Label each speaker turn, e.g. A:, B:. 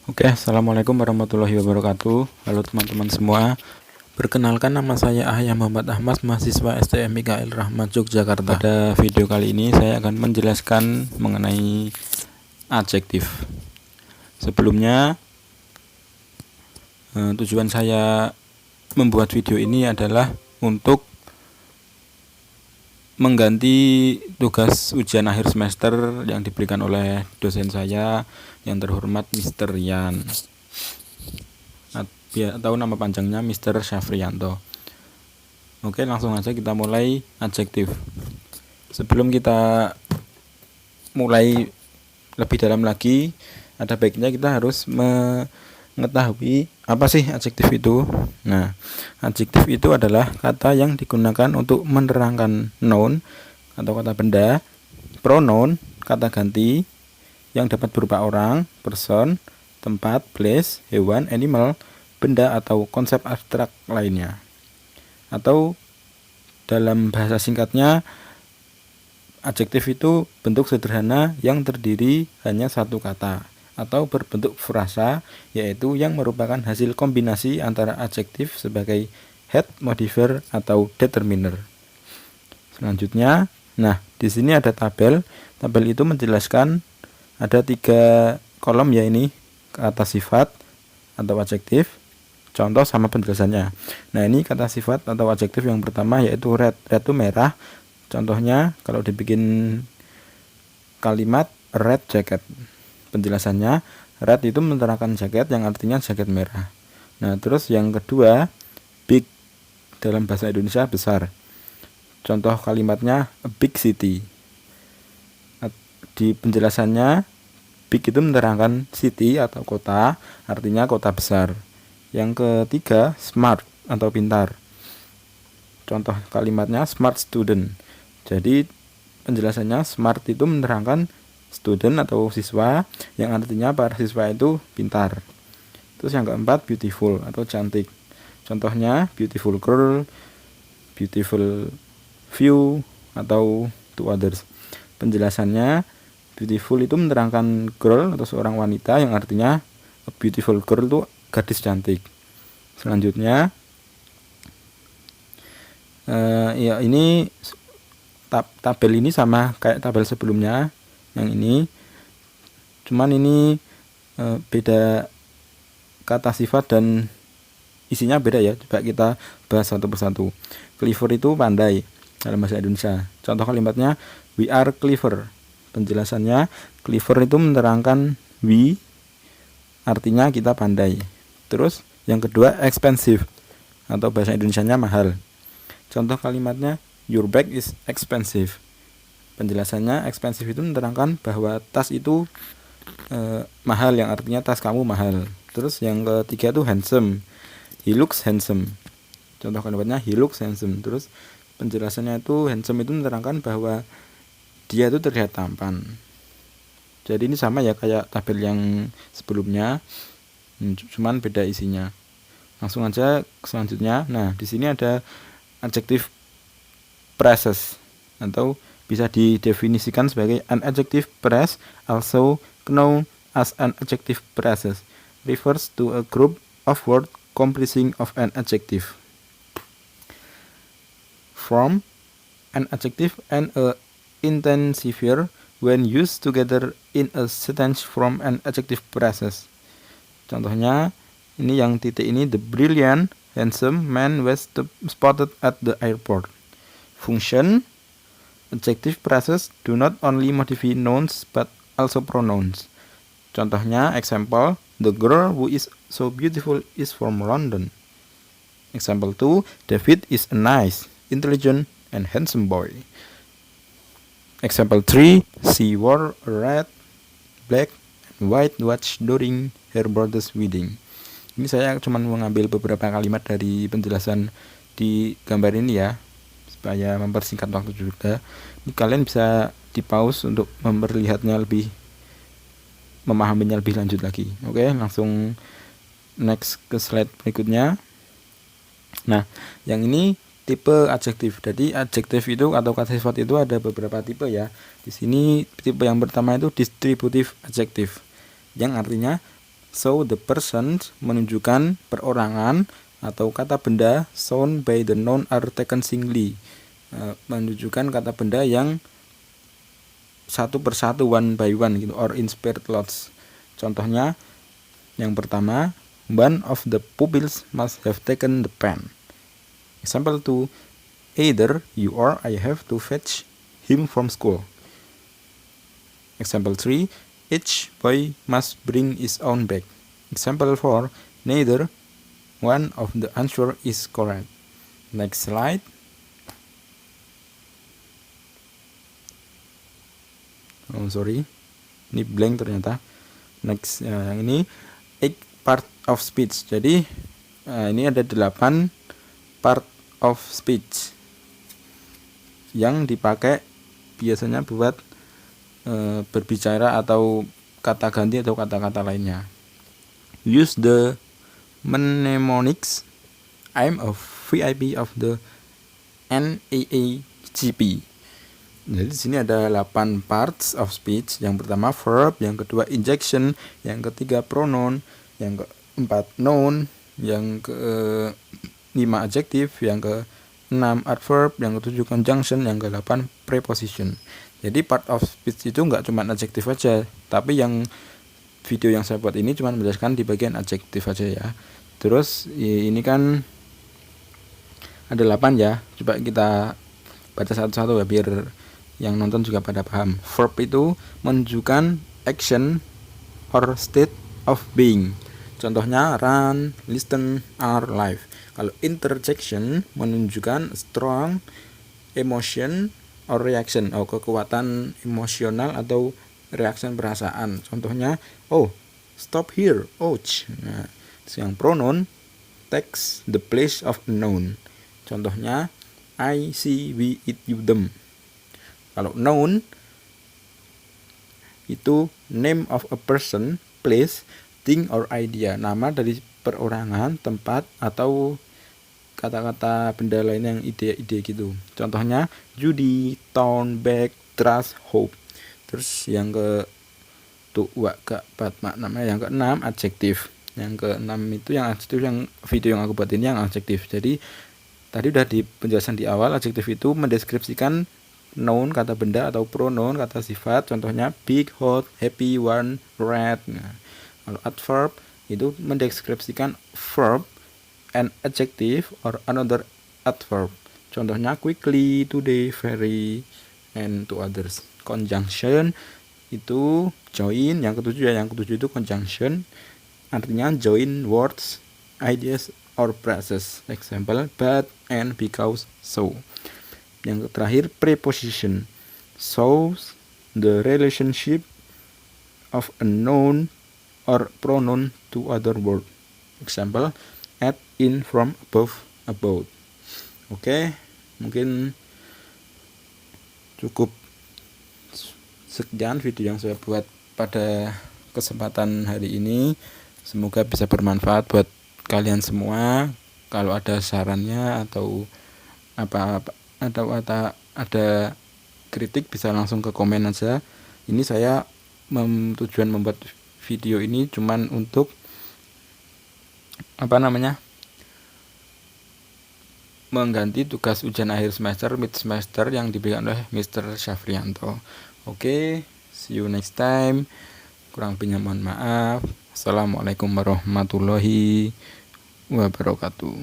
A: Oke, assalamualaikum warahmatullahi wabarakatuh. Halo teman-teman semua. Perkenalkan, nama saya Ahya Muhammad Ahmad, mahasiswa STM Mikail Rahmat Yogyakarta. Pada video kali ini saya akan menjelaskan mengenai adjektif. Sebelumnya, tujuan saya membuat video ini adalah untuk mengganti tugas ujian akhir semester yang diberikan oleh dosen saya yang terhormat Mr. Yan, atau nama panjangnya Mr. Syafrianto. Oke, langsung aja kita mulai adjektif. Sebelum kita mulai lebih dalam lagi, ada baiknya kita harus mengetahui apa sih adjektif itu. Nah, adjektif itu adalah kata yang digunakan untuk menerangkan noun atau kata benda, pronoun, kata ganti yang dapat berupa orang, person, tempat, place, hewan, animal, benda atau konsep abstrak lainnya. Atau dalam bahasa singkatnya, adjektif itu bentuk sederhana yang terdiri hanya satu kata atau berbentuk frasa, yaitu yang merupakan hasil kombinasi antara adjektif sebagai head modifier atau determiner. Selanjutnya, nah di sini ada tabel. Tabel itu menjelaskan ada 3 kolom, ya, ini kata sifat atau adjektif, contoh sama penjelasannya. Nah, ini kata sifat atau adjektif yang pertama yaitu red. Red itu merah. Contohnya kalau dibikin kalimat red jacket. Penjelasannya, red itu menerangkan jaket yang artinya jaket merah. Nah, terus yang kedua, big dalam bahasa Indonesia besar. Contoh kalimatnya a big city. Di penjelasannya, big itu menerangkan city atau kota, artinya kota besar. Yang ketiga, smart atau pintar. Contoh kalimatnya smart student. Jadi penjelasannya, smart itu menerangkan student atau siswa, yang artinya para siswa itu pintar. Terus yang keempat, beautiful atau cantik. Contohnya beautiful girl, beautiful view, atau to others. Penjelasannya, beautiful itu menerangkan girl atau seorang wanita, yang artinya a beautiful girl itu gadis cantik. Selanjutnya, ya ini tabel ini sama kayak tabel sebelumnya yang ini, cuman ini beda kata sifat dan isinya beda ya. Coba kita bahas satu persatu. Clever itu pandai dalam bahasa Indonesia. Contoh kalimatnya, we are clever. Penjelasannya, clever itu menerangkan we, artinya kita pandai. Terus yang kedua, expensive atau bahasa Indonesianya mahal. Contoh kalimatnya, your bag is expensive. Penjelasannya, expensive itu menerangkan bahwa tas itu mahal, yang artinya tas kamu mahal. Terus yang ketiga itu handsome. He looks handsome. Contoh kalimatnya, he looks handsome. Terus penjelasannya itu, handsome itu menerangkan bahwa dia itu terlihat tampan. Jadi ini sama ya kayak tabel yang sebelumnya, cuman beda isinya. Langsung aja ke selanjutnya. Nah, di sini ada adjective phrases atau bisa didefinisikan sebagai an adjective phrase, also known as an adjective phrases, refers to a group of words comprising of an adjective, from an adjective and a intensifier when used together in a sentence from an adjective phrases. Contohnya, ini yang titik ini, the brilliant, handsome man was spotted at the airport. Function, adjective phrases do not only modify nouns but also pronouns. Contohnya, example, the girl who is so beautiful is from London. Example 2, David is a nice, intelligent, and handsome boy. Example 3, she wore a red, black, and white watch during her brother's wedding. Ini saya cuma mengambil beberapa kalimat dari penjelasan di gambar ini ya, supaya mempersingkat waktu juga. Ini kalian bisa di pause untuk memperlihatnya lebih, memahaminya lebih lanjut lagi. Oke, langsung next ke slide berikutnya. Nah, yang ini tipe adjektif. Jadi adjektif itu atau kata sifat itu ada beberapa tipe ya. Di sini tipe yang pertama itu distributive adjective, yang artinya So the person menunjukkan perorangan atau kata benda shown by the noun are taken singly, menunjukkan kata benda yang satu persatu, one by one gitu, or in paired lots. Contohnya yang pertama, one of the pupils must have taken the pen. Example 2, either you or I have to fetch him from school. Example 3, each boy must bring his own bag. Example 4, neither one of the answer is correct. Next slide. Oh sorry, ini blank ternyata. Next, yang ini 8 part of speech. Jadi ini ada 8 part of speech yang dipakai biasanya buat berbicara atau kata ganti atau kata-kata lainnya. Use the mnemonics. I'm a VIP of the NAACP. Jadi di sini ada 8 parts of speech. Yang pertama verb, yang kedua injection, yang ketiga pronoun, yang keempat noun, yang ke-5 adjective, yang ke-6 adverb, yang ke-7 conjunction, yang ke-8 preposition. Jadi part of speech itu nggak cuma adjektif aja, tapi yang video yang saya buat ini cuma menjelaskan di bagian adjektif aja ya. Terus ini kan ada 8 ya, coba kita baca satu-satu ya biar yang nonton juga pada paham. Verb itu menunjukkan action or state of being. Contohnya run, listen, are, live. Kalau interjection menunjukkan strong emotion or reaction, kekuatan emosional atau reaction perasaan. Contohnya, stop here, ouch. Nah, yang pronoun takes the place of noun. Contohnya, I, see, we, it, you, them. Kalau noun itu name of a person, place, thing or idea, nama dari perorangan, tempat atau kata-kata benda lain yang ide-ide gitu. Contohnya Judy, town, bag, trust, hope. Terus yang ke tua keempat maknanya, yang ke-6 adjektif. Yang ke-6 itu yang adjektif, yang video yang aku buat ini yang adjektif. Jadi tadi udah di penjelasan di awal, adjektif itu mendeskripsikan noun kata benda atau pronoun kata sifat. Contohnya big, hot, happy, warm, red. Nah, kalau adverb itu mendeskripsikan verb, an adjective or another adverb. Contohnya quickly, today, very, and to others. Conjunction itu join, yang ketujuh ya, yang ketujuh itu conjunction, artinya join words, ideas, or phrases. Example, but, and, because, so. Yang terakhir preposition, shows the relationship of a noun or pronoun to other word. Example, at, in, from, above, about. Oke, mungkin cukup sekian video yang saya buat pada kesempatan hari ini. Semoga bisa bermanfaat buat kalian semua. Kalau ada sarannya atau ada kritik bisa langsung ke komen aja. Ini saya tujuan membuat video ini cuman untuk mengganti tugas ujian akhir semester mid semester yang diberikan oleh Mr. Syafrianto. Oke, see you next time. Kurang lebihnya mohon maaf. Assalamualaikum warahmatullahi wabarakatuh.